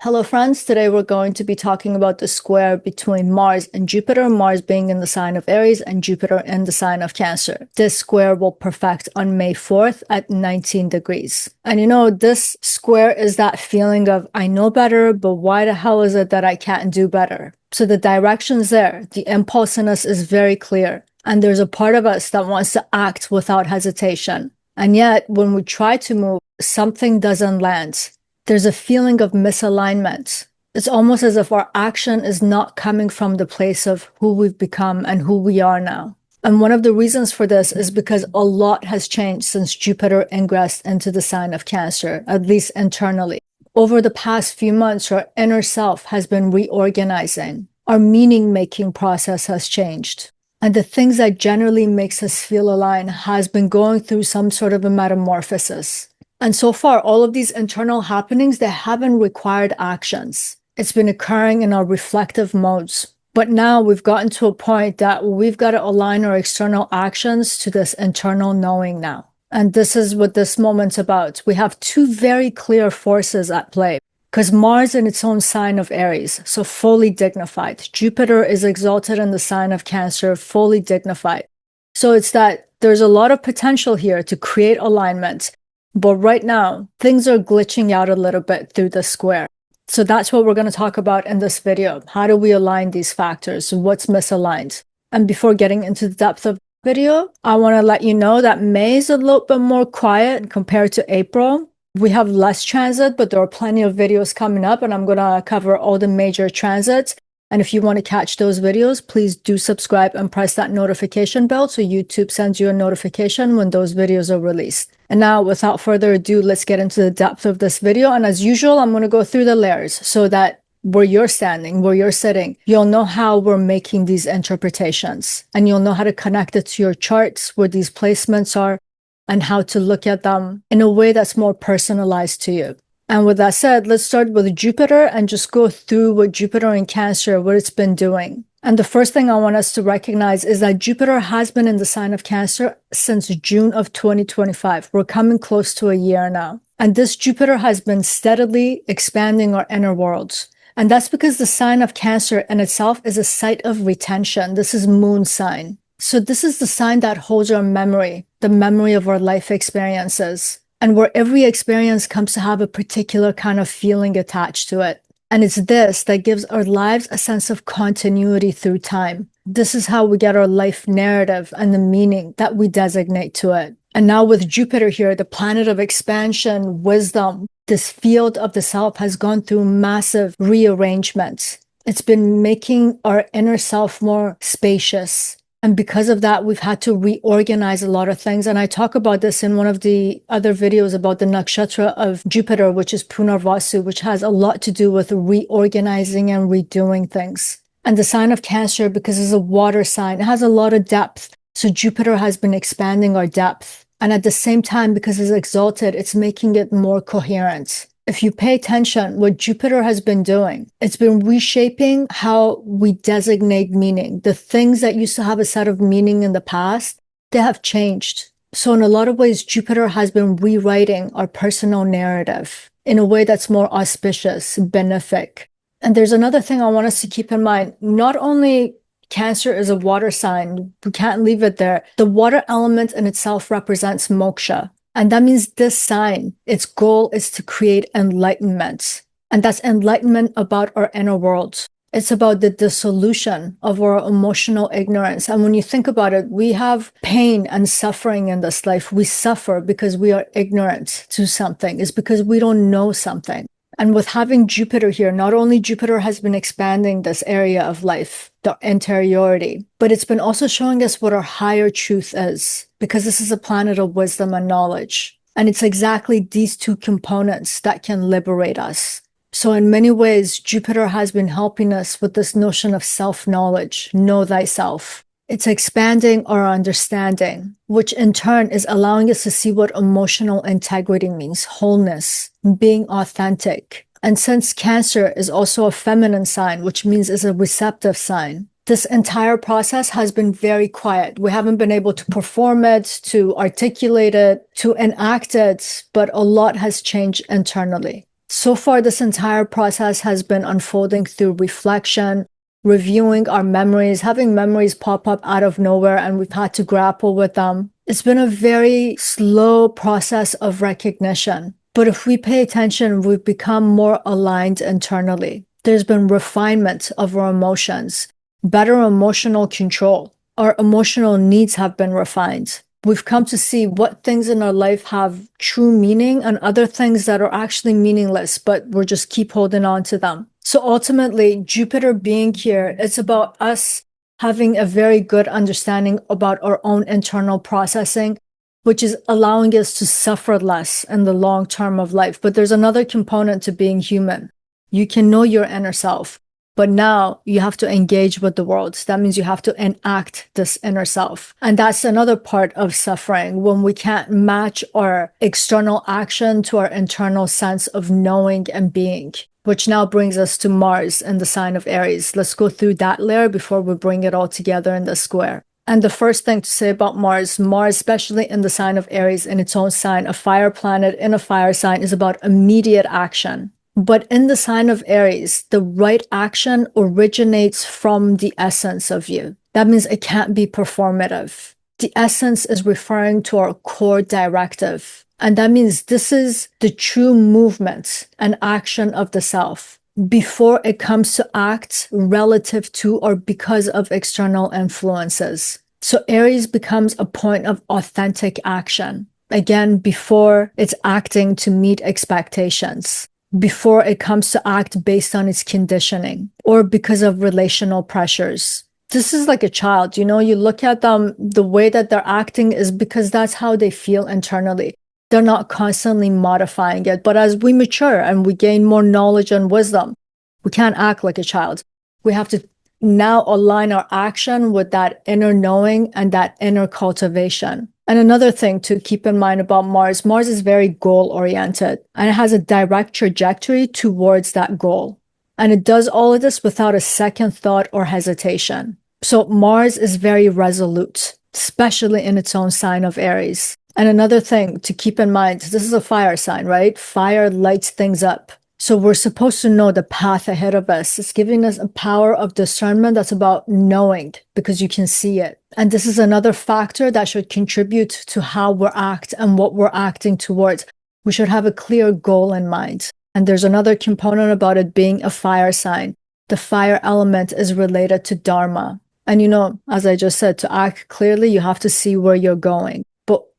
Hello friends, today we're going to be talking about the square between Mars and Jupiter, Mars being in the sign of Aries and Jupiter in the sign of Cancer. This square will perfect on May 4th at 19 degrees. And this square is that feeling of, I know better, but why the hell is it that I can't do better? So the direction's there, the impulse in us is very clear, and there's a part of us that wants to act without hesitation. And yet, when we try to move, something doesn't land. There's a feeling of misalignment. It's almost as if our action is not coming from the place of who we've become and who we are now. And one of the reasons for this is because a lot has changed since Jupiter ingressed into the sign of Cancer, at least internally. Over the past few months, our inner self has been reorganizing. Our meaning-making process has changed. And the things that generally makes us feel aligned has been going through some sort of a metamorphosis. And so far, all of these internal happenings, they haven't required actions. It's been occurring in our reflective modes. But now we've gotten to a point that we've got to align our external actions to this internal knowing now. And this is what this moment's about. We have two very clear forces at play. Because Mars in its own sign of Aries, so fully dignified. Jupiter is exalted in the sign of Cancer, fully dignified. So it's that there's a lot of potential here to create alignment. But right now, things are glitching out a little bit through the square. So that's what we're going to talk about in this video. How do we align these factors? What's misaligned? And before getting into the depth of the video, I want to let you know that May is a little bit more quiet compared to April. We have less transit, but there are plenty of videos coming up, and I'm going to cover all the major transits. And if you want to catch those videos, please do subscribe and press that notification bell so YouTube sends you a notification when those videos are released. And now, without further ado, let's get into the depth of this video. And as usual, I'm going to go through the layers so that where you're standing, where you're sitting, you'll know how we're making these interpretations. And you'll know how to connect it to your charts, where these placements are, and how to look at them in a way that's more personalized to you. And with that said, let's start with Jupiter and just go through what Jupiter in Cancer, what it's been doing. And the first thing I want us to recognize is that Jupiter has been in the sign of Cancer since June of 2025. We're coming close to a year now. And this Jupiter has been steadily expanding our inner worlds. And that's because the sign of Cancer in itself is a site of retention. This is moon sign. So this is the sign that holds our memory, the memory of our life experiences. And where every experience comes to have a particular kind of feeling attached to it. And it's this that gives our lives a sense of continuity through time. This is how we get our life narrative and the meaning that we designate to it. And now with Jupiter here, the planet of expansion, wisdom, this field of the self has gone through massive rearrangements. It's been making our inner self more spacious. And because of that, we've had to reorganize a lot of things. And I talk about this in one of the other videos about the Nakshatra of Jupiter, which is Punarvasu, which has a lot to do with reorganizing and redoing things. And the sign of Cancer, because it's a water sign, it has a lot of depth. So Jupiter has been expanding our depth. And at the same time, because it's exalted, it's making it more coherent. If you pay attention, what Jupiter has been doing, it's been reshaping how we designate meaning. The things that used to have a set of meaning in the past, they have changed. So in a lot of ways, Jupiter has been rewriting our personal narrative in a way that's more auspicious, benefic. And there's another thing I want us to keep in mind. Not only Cancer is a water sign, we can't leave it there. The water element in itself represents moksha. And that means this sign, its goal is to create enlightenment. And that's enlightenment about our inner world. It's about the dissolution of our emotional ignorance. And when you think about it, we have pain and suffering in this life. We suffer because we are ignorant to something. It's because we don't know something. And with having Jupiter here, not only Jupiter has been expanding this area of life, the interiority, but it's been also showing us what our higher truth is, because this is a planet of wisdom and knowledge. And it's exactly these two components that can liberate us. So in many ways, Jupiter has been helping us with this notion of self-knowledge, know thyself. It's expanding our understanding, which in turn is allowing us to see what emotional integrity means, wholeness, being authentic. And since Cancer is also a feminine sign, which means it's a receptive sign, this entire process has been very quiet. We haven't been able to perform it, to articulate it, to enact it, but a lot has changed internally. So far, this entire process has been unfolding through reflection, reviewing our memories, having memories pop up out of nowhere, and we've had to grapple with them. It's been a very slow process of recognition. But if we pay attention, we've become more aligned internally. There's been refinement of our emotions, better emotional control. Our emotional needs have been refined. We've come to see what things in our life have true meaning and other things that are actually meaningless, but we'll just keep holding on to them. So ultimately, Jupiter being here, it's about us having a very good understanding about our own internal processing, which is allowing us to suffer less in the long term of life. But there's another component to being human. You can know your inner self, but now you have to engage with the world. That means you have to enact this inner self. And that's another part of suffering, when we can't match our external action to our internal sense of knowing and being, which now brings us to Mars in the sign of Aries. Let's go through that layer before we bring it all together in the square. And the first thing to say about Mars, especially in the sign of Aries, in its own sign, a fire planet in a fire sign, is about immediate action. But in the sign of Aries, the right action originates from the essence of you. That means it can't be performative. The essence is referring to our core directive. And that means this is the true movement and action of the self before it comes to act relative to or because of external influences. So Aries becomes a point of authentic action. Again, before it's acting to meet expectations, before it comes to act based on its conditioning or because of relational pressures. This is like a child, you look at them, the way that they're acting is because that's how they feel internally. They're not constantly modifying it. But as we mature and we gain more knowledge and wisdom, we can't act like a child. We have to now align our action with that inner knowing and that inner cultivation. And another thing to keep in mind about Mars is very goal-oriented, and it has a direct trajectory towards that goal. And it does all of this without a second thought or hesitation. So Mars is very resolute, especially in its own sign of Aries. And another thing to keep in mind, this is a fire sign, right? Fire lights things up. So we're supposed to know the path ahead of us. It's giving us a power of discernment that's about knowing because you can see it. And this is another factor that should contribute to how we act and what we're acting towards. We should have a clear goal in mind. And there's another component about it being a fire sign. The fire element is related to Dharma. And as I just said, to act clearly, you have to see where you're going.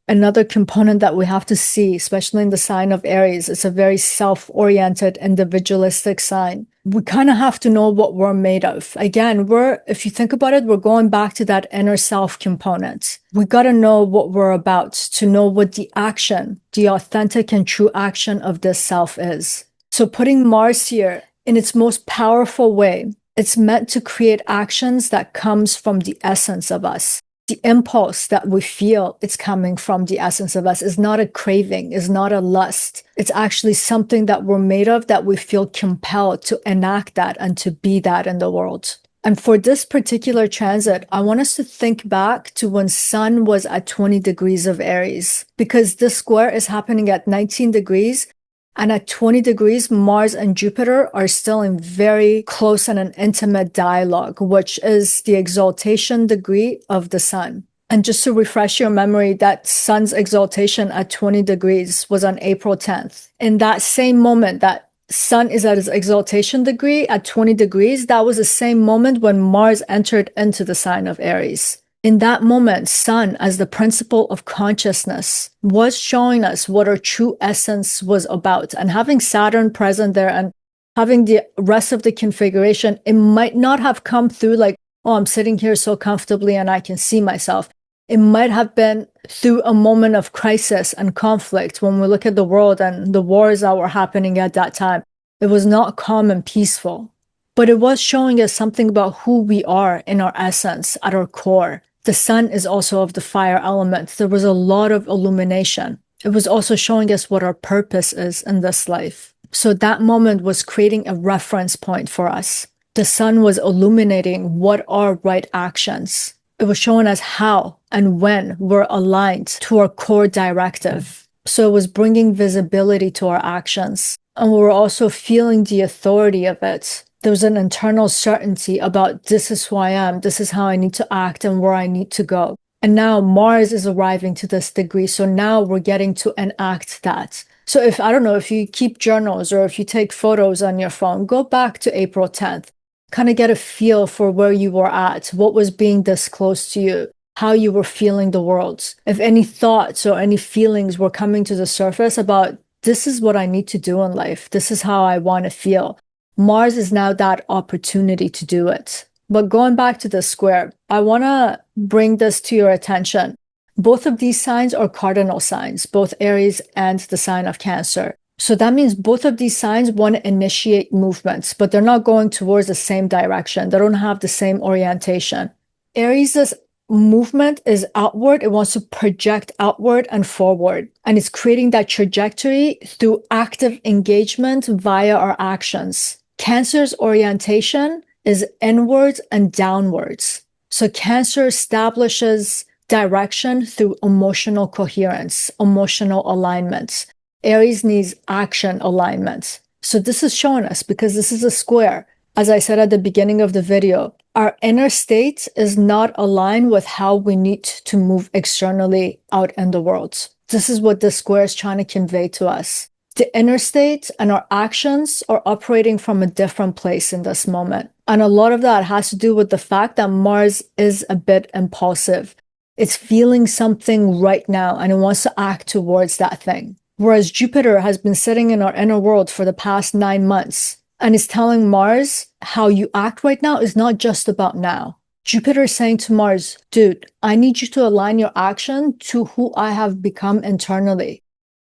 Another component that we have to see, especially in the sign of Aries, it's a very self-oriented, individualistic sign. We kind of have to know what we're made of. Again, if you think about it, we're going back to that inner self component. We got to know what we're about to know what the action, the authentic and true action of this self is. So putting Mars here in its most powerful way, it's meant to create actions that comes from the essence of us. The impulse that we feel, it's coming from the essence of us. Is not a craving, is not a lust. It's actually something that we're made of, that we feel compelled to enact that and to be that in the world. And for this particular transit, I want us to think back to when Sun was at 20 degrees of Aries, because this square is happening at 19 degrees. And at 20 degrees, Mars and Jupiter are still in very close and an intimate dialogue, which is the exaltation degree of the Sun. And just to refresh your memory, that Sun's exaltation at 20 degrees was on April 10th. In that same moment that Sun is at its exaltation degree at 20 degrees, that was the same moment when Mars entered into the sign of Aries. In that moment, Sun, as the principle of consciousness, was showing us what our true essence was about. And having Saturn present there and having the rest of the configuration, it might not have come through like, oh, I'm sitting here so comfortably and I can see myself. It might have been through a moment of crisis and conflict. When we look at the world and the wars that were happening at that time, it was not calm and peaceful. But it was showing us something about who we are in our essence, at our core. The Sun is also of the fire element. There was a lot of illumination. It was also showing us what our purpose is in this life. So that moment was creating a reference point for us. The Sun was illuminating what are right actions. It was showing us how and when we're aligned to our core directive. So it was bringing visibility to our actions. And we were also feeling the authority of it. There was an internal certainty about this is who I am, this is how I need to act and where I need to go. And now Mars is arriving to this degree. So now we're getting to enact that. So if, I don't know, if you keep journals or if you take photos on your phone, go back to April 10th, kind of get a feel for where you were at, what was being disclosed to you, how you were feeling the world. If any thoughts or any feelings were coming to the surface about this is what I need to do in life, this is how I want to feel, Mars is now that opportunity to do it. But going back to the square, I want to bring this to your attention. Both of these signs are cardinal signs, both Aries and the sign of Cancer. So that means both of these signs want to initiate movements, but they're not going towards the same direction. They don't have the same orientation. Aries' movement is outward. It wants to project outward and forward. And it's creating that trajectory through active engagement via our actions. Cancer's orientation is inwards and downwards. So Cancer establishes direction through emotional coherence, emotional alignments. Aries needs action alignments. So this is showing us, because this is a square. As I said at the beginning of the video, our inner state is not aligned with how we need to move externally out in the world. This is what the square is trying to convey to us. The inner state and our actions are operating from a different place in this moment. And a lot of that has to do with the fact that Mars is a bit impulsive. It's feeling something right now and it wants to act towards that thing. Whereas Jupiter has been sitting in our inner world for the past 9 months and is telling Mars how you act right now is not just about now. Jupiter is saying to Mars, dude, I need you to align your action to who I have become internally,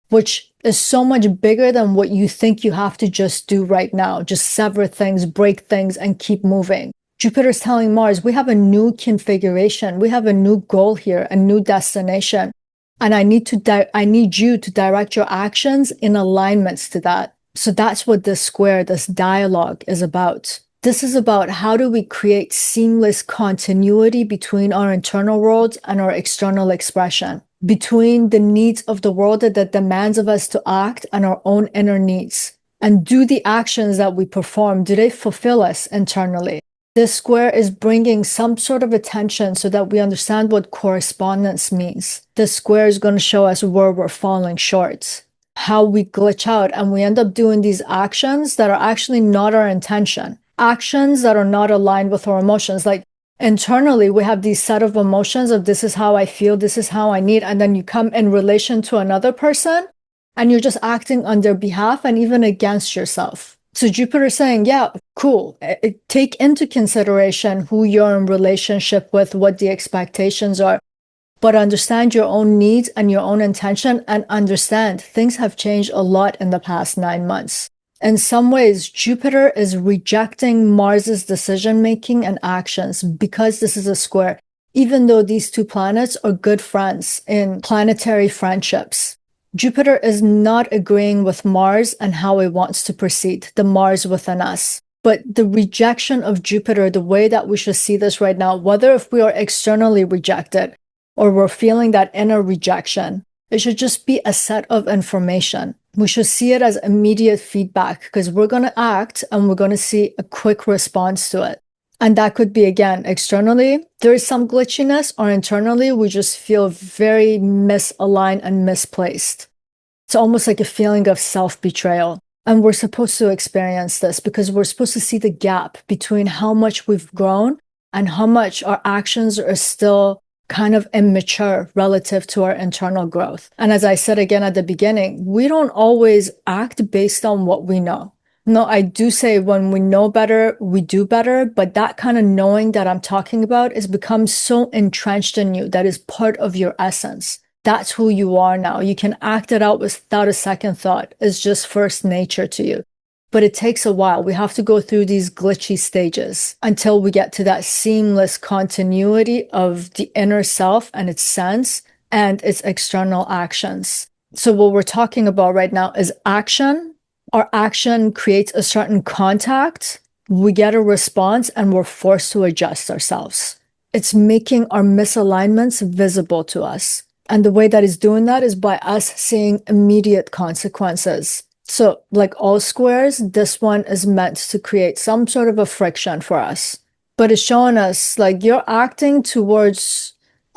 which is so much bigger than what you think you have to just do right now. Just sever things, break things, and keep moving. Jupiter's telling Mars, we have a new configuration. We have a new goal here, a new destination. And I need you to direct your actions in alignments to that. So that's what this square, this dialogue is about. This is about how do we create seamless continuity between our internal world and our external expression, between the needs of the world that demands of us to act and our own inner needs. And do the actions that we perform, do they fulfill us internally? This square is bringing some sort of attention so that we understand what correspondence means. This square is going to show us where we're falling short, how we glitch out, and we end up doing these actions that are actually not our intention. Actions that are not aligned with our emotions. Like internally, we have these set of emotions of this is how I feel, this is how I need, and then you come in relation to another person and you're just acting on their behalf and even against yourself. So Jupiter is saying, yeah, cool. Take into consideration who you're in relationship with, what the expectations are, but understand your own needs and your own intention, and understand things have changed a lot in the past 9 months. In some ways, Jupiter is rejecting Mars's decision-making and actions because this is a square, even though these two planets are good friends in planetary friendships. Jupiter is not agreeing with Mars and how it wants to proceed, the Mars within us. But the rejection of Jupiter, the way that we should see this right now, whether if we are externally rejected or we're feeling that inner rejection, it should just be a set of information. We should see it as immediate feedback because we're going to act and we're going to see a quick response to it. And that could be, again, externally, there is some glitchiness, or internally, we just feel very misaligned and misplaced. It's almost like a feeling of self-betrayal. And we're supposed to experience this because we're supposed to see the gap between how much we've grown and how much our actions are still kind of immature relative to our internal growth. And as I said again at the beginning, we don't always act based on what we know. No, I do say when we know better, we do better, but that kind of knowing that I'm talking about has become so entrenched in you that is part of your essence. That's who you are now. You can act it out without a second thought. It's just first nature to you. But it takes a while. We have to go through these glitchy stages until we get to that seamless continuity of the inner self and its sense and its external actions. So what we're talking about right now is action. Our action creates a certain contact. We get a response and we're forced to adjust ourselves. It's making our misalignments visible to us. And the way that it's doing that is by us seeing immediate consequences. So like all squares, this one is meant to create some sort of a friction for us. But it's showing us like you're acting towards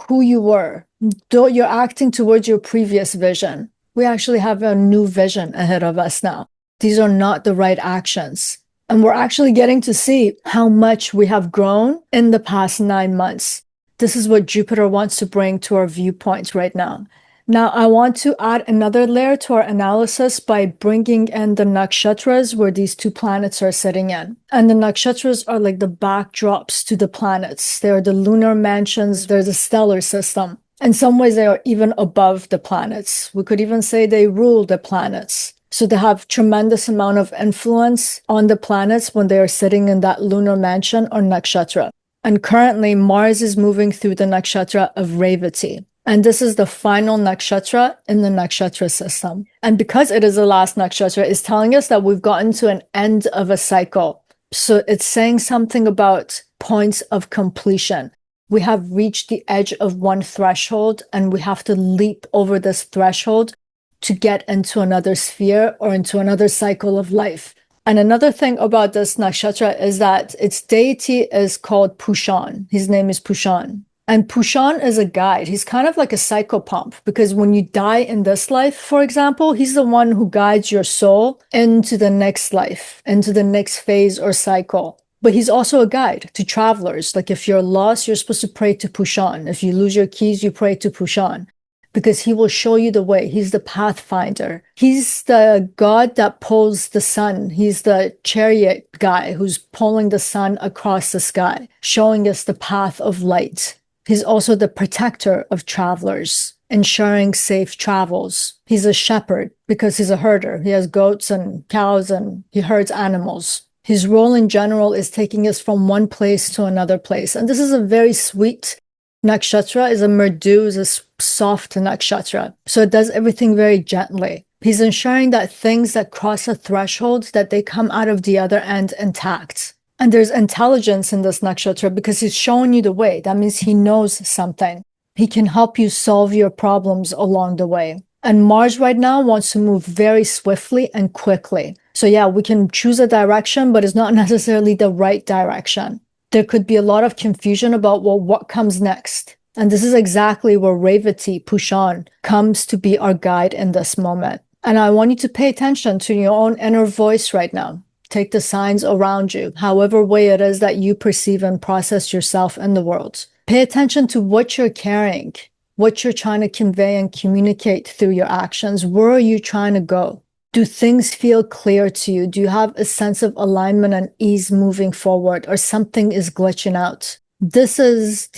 who you were. Though you're acting towards your previous vision. We actually have a new vision ahead of us now. These are not the right actions. And we're actually getting to see how much we have grown in the past 9 months. This is what Jupiter wants to bring to our viewpoints right now. Now, I want to add another layer to our analysis by bringing in the Nakshatras where these two planets are sitting in. And the Nakshatras are like the backdrops to the planets. They are the lunar mansions. There's a stellar system. In some ways, they are even above the planets. We could even say they rule the planets. So they have tremendous amount of influence on the planets when they are sitting in that lunar mansion or nakshatra. And currently, Mars is moving through the nakshatra of Revati. And this is the final nakshatra in the nakshatra system. And because it is the last nakshatra, it's telling us that we've gotten to an end of a cycle. So it's saying something about points of completion. We have reached the edge of one threshold and we have to leap over this threshold to get into another sphere or into another cycle of life. And another thing about this nakshatra is that its deity is called Pushan. His name is Pushan. And Pushan is a guide. He's kind of like a psychopomp because when you die in this life, for example, he's the one who guides your soul into the next life, into the next phase or cycle. But he's also a guide to travelers. Like if you're lost, you're supposed to pray to Pushan. If you lose your keys, you pray to Pushan because he will show you the way. He's the pathfinder. He's the god that pulls the sun. He's the chariot guy who's pulling the sun across the sky, showing us the path of light. He's also the protector of travelers, ensuring safe travels. He's a shepherd because he's a herder. He has goats and cows and he herds animals. His role in general is taking us from one place to another place. And this is a very sweet nakshatra, is a mridu, is a soft nakshatra. So it does everything very gently. He's ensuring that things that cross a threshold, that they come out of the other end intact. And there's intelligence in this nakshatra because he's showing you the way. That means he knows something. He can help you solve your problems along the way. And Mars right now wants to move very swiftly and quickly. So yeah, we can choose a direction, but it's not necessarily the right direction. There could be a lot of confusion about, well, what comes next? And this is exactly where Revati, Pushan, comes to be our guide in this moment. And I want you to pay attention to your own inner voice right now. Take the signs around you, however way it is that you perceive and process yourself in the world. Pay attention to what you're carrying, what you're trying to convey and communicate through your actions. Where are you trying to go? Do things feel clear to you? Do you have a sense of alignment and ease moving forward, or something is glitching out? This is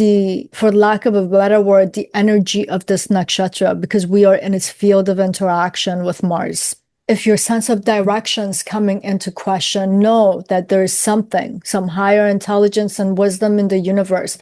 for lack of a better word, the energy of this nakshatra because we are in its field of interaction with Mars. If your sense of direction is coming into question, know that there is something, some higher intelligence and wisdom in the universe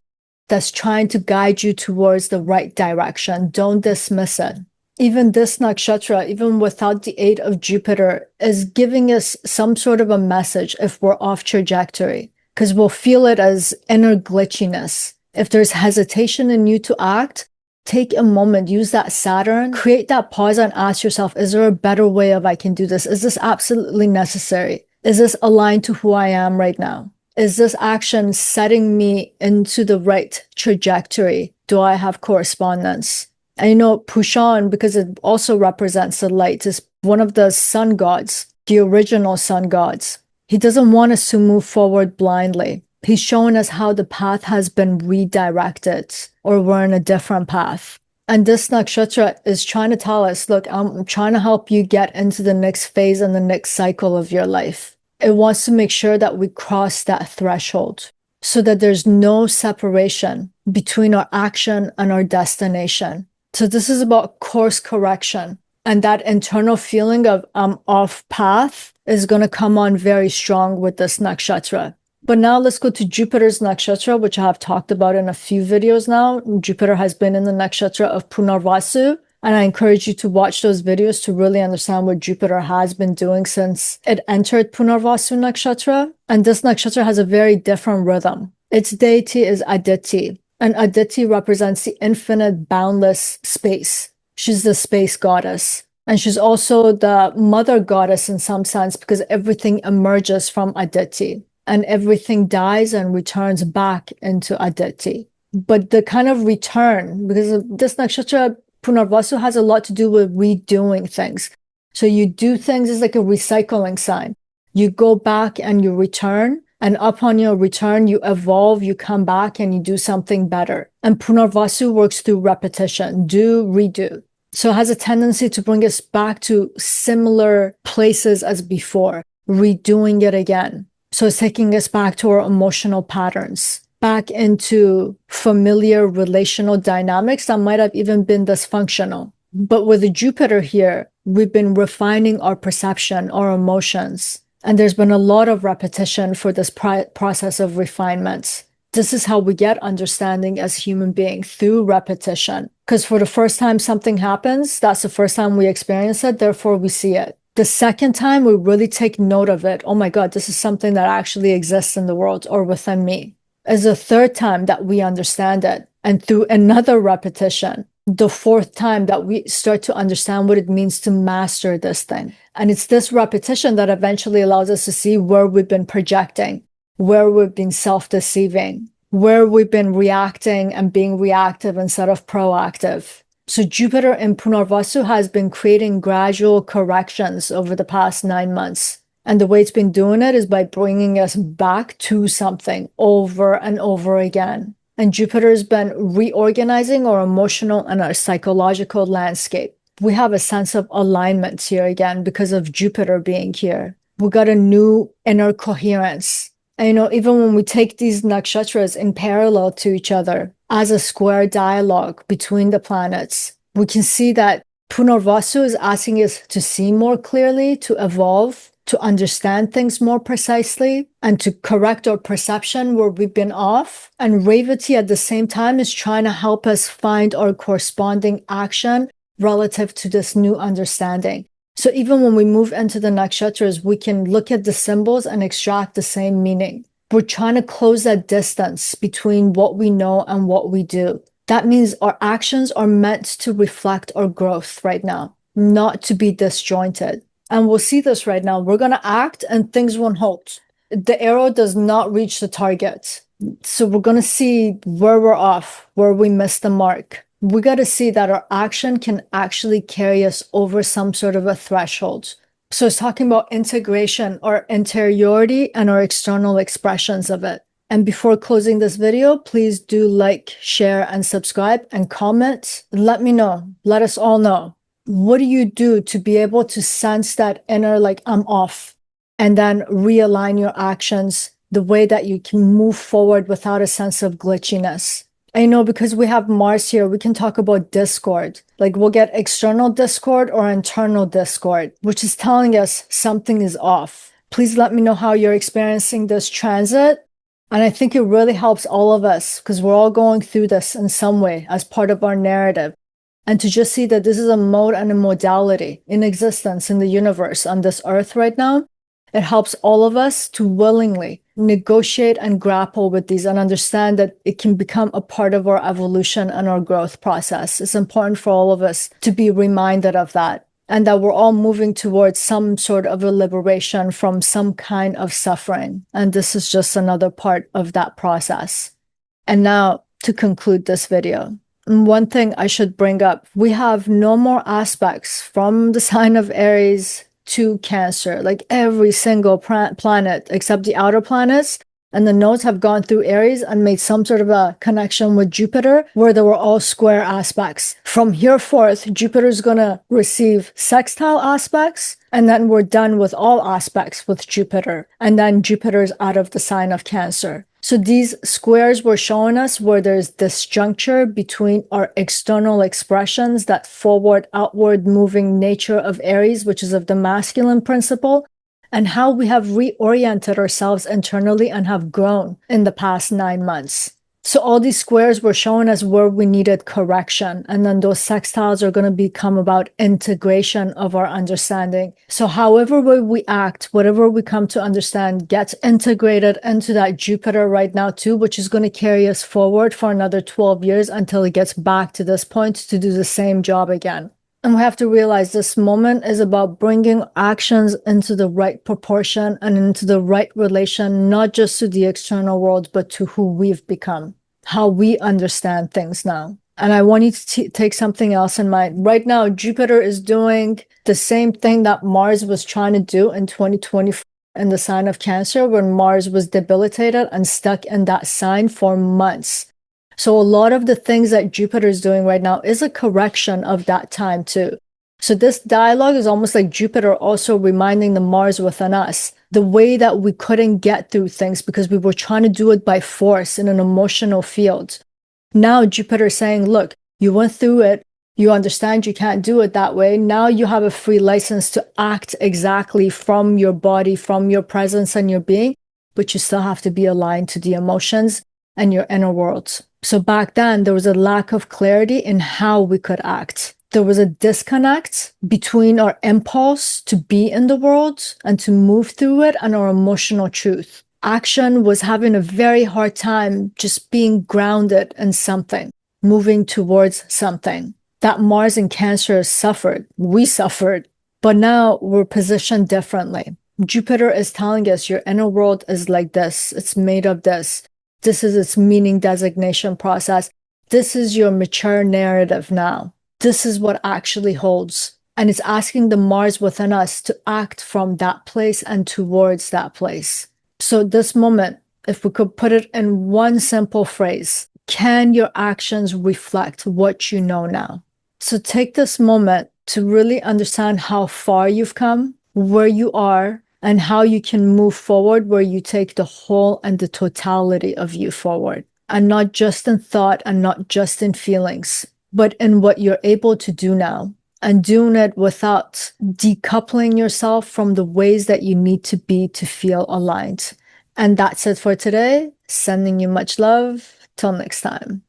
that's trying to guide you towards the right direction. Don't dismiss it. Even this nakshatra, even without the aid of Jupiter, is giving us some sort of a message if we're off trajectory, because we'll feel it as inner glitchiness. If there's hesitation in you to act, take a moment, use that Saturn, create that pause and ask yourself, is there a better way of I can do this? Is this absolutely necessary? Is this aligned to who I am right now? Is this action setting me into the right trajectory? Do I have correspondence? And you know, Pushan, because it also represents the light, is one of the sun gods, the original sun gods. He doesn't want us to move forward blindly. He's showing us how the path has been redirected, or we're in a different path. And this nakshatra is trying to tell us, look, I'm trying to help you get into the next phase and the next cycle of your life. It wants to make sure that we cross that threshold so that there's no separation between our action and our destination. So this is about course correction. And that internal feeling of I'm off path is going to come on very strong with this nakshatra. But now let's go to Jupiter's nakshatra, which I have talked about in a few videos now. Jupiter has been in the nakshatra of Punarvasu, and I encourage you to watch those videos to really understand what Jupiter has been doing since it entered Punarvasu nakshatra. And this nakshatra has a very different rhythm. Its deity is Aditi, and Aditi represents the infinite, boundless space. She's the space goddess. And she's also the mother goddess in some sense, because everything emerges from Aditi and everything dies and returns back into Aditi. But the kind of return, because this nakshatra Punarvasu has a lot to do with redoing things. So you do things as like a recycling sign. You go back and you return, and upon your return, you evolve, you come back and you do something better. And Punarvasu works through repetition, do, redo. So it has a tendency to bring us back to similar places as before, redoing it again. So it's taking us back to our emotional patterns, back into familiar relational dynamics that might have even been dysfunctional. But with the Jupiter here, we've been refining our perception, our emotions. And there's been a lot of repetition for this process of refinement. This is how we get understanding as human beings, through repetition. Because for the first time something happens, that's the first time we experience it, therefore we see it. The second time we really take note of it, oh my God, this is something that actually exists in the world or within me. Is the third time that we understand it. And through another repetition, the fourth time that we start to understand what it means to master this thing. And it's this repetition that eventually allows us to see where we've been projecting, where we've been self-deceiving, where we've been reacting and being reactive instead of proactive. So Jupiter in Punarvasu has been creating gradual corrections over the past 9 months. And the way it's been doing it is by bringing us back to something over and over again. And Jupiter has been reorganizing our emotional and our psychological landscape. We have a sense of alignment here again because of Jupiter being here. We got a new inner coherence. And even when we take these nakshatras in parallel to each other as a square dialogue between the planets, we can see that Punarvasu is asking us to see more clearly, to evolve, to understand things more precisely, and to correct our perception where we've been off. And Revati at the same time is trying to help us find our corresponding action relative to this new understanding. So even when we move into the nakshatras, we can look at the symbols and extract the same meaning. We're trying to close that distance between what we know and what we do. That means our actions are meant to reflect our growth right now, not to be disjointed. And we'll see this right now. We're going to act and things won't hold. The arrow does not reach the target. So we're going to see where we're off, where we missed the mark. We got to see that our action can actually carry us over some sort of a threshold. So it's talking about integration, our interiority and our external expressions of it. And before closing this video, please do like, share, and subscribe and comment. Let me know. Let us all know. What do you do to be able to sense that inner, like, I'm off, and then realign your actions the way that you can move forward without a sense of glitchiness? I know because we have Mars here, we can talk about discord. Like we'll get external discord or internal discord, which is telling us something is off. Please let me know how you're experiencing this transit. And I think it really helps all of us because we're all going through this in some way as part of our narrative. And to just see that this is a mode and a modality in existence in the universe on this earth right now, it helps all of us to willingly negotiate and grapple with these and understand that it can become a part of our evolution and our growth process. It's important for all of us to be reminded of that and that we're all moving towards some sort of a liberation from some kind of suffering. And this is just another part of that process. And now to conclude this video. One thing I should bring up, we have no more aspects from the sign of Aries to Cancer, like every single planet except the outer planets and the nodes have gone through Aries and made some sort of a connection with Jupiter where they were all square aspects. From here forth, Jupiter is going to receive sextile aspects, and then we're done with all aspects with Jupiter. And then Jupiter is out of the sign of Cancer. So these squares were showing us where there's disjuncture between our external expressions, that forward, outward moving nature of Aries, which is of the masculine principle, and how we have reoriented ourselves internally and have grown in the past 9 months. So all these squares were showing us where we needed correction. And then those sextiles are going to become about integration of our understanding. So however way we act, whatever we come to understand gets integrated into that Jupiter right now too, which is going to carry us forward for another 12 years until it gets back to this point to do the same job again. And we have to realize this moment is about bringing actions into the right proportion and into the right relation, not just to the external world, but to who we've become, how we understand things now. And I want you to take something else in mind. Right now, Jupiter is doing the same thing that Mars was trying to do in 2024 in the sign of Cancer, when Mars was debilitated and stuck in that sign for months. So a lot of the things that Jupiter is doing right now is a correction of that time too. So this dialogue is almost like Jupiter also reminding the Mars within us, the way that we couldn't get through things because we were trying to do it by force in an emotional field. Now Jupiter is saying, look, you went through it. You understand you can't do it that way. Now you have a free license to act exactly from your body, from your presence and your being, but you still have to be aligned to the emotions and your inner world. So back then, there was a lack of clarity in how we could act. There was a disconnect between our impulse to be in the world and to move through it and our emotional truth. Action was having a very hard time just being grounded in something, moving towards something. That Mars in Cancer suffered. We suffered. But now we're positioned differently. Jupiter is telling us your inner world is like this. It's made of this. This is its meaning designation process. This is your mature narrative now. This is what actually holds. And it's asking the Mars within us to act from that place and towards that place. So this moment, if we could put it in one simple phrase, can your actions reflect what you know now? So take this moment to really understand how far you've come, where you are, and how you can move forward where you take the whole and the totality of you forward. And not just in thought and not just in feelings, but in what you're able to do now. And doing it without decoupling yourself from the ways that you need to be to feel aligned. And that's it for today. Sending you much love. Till next time.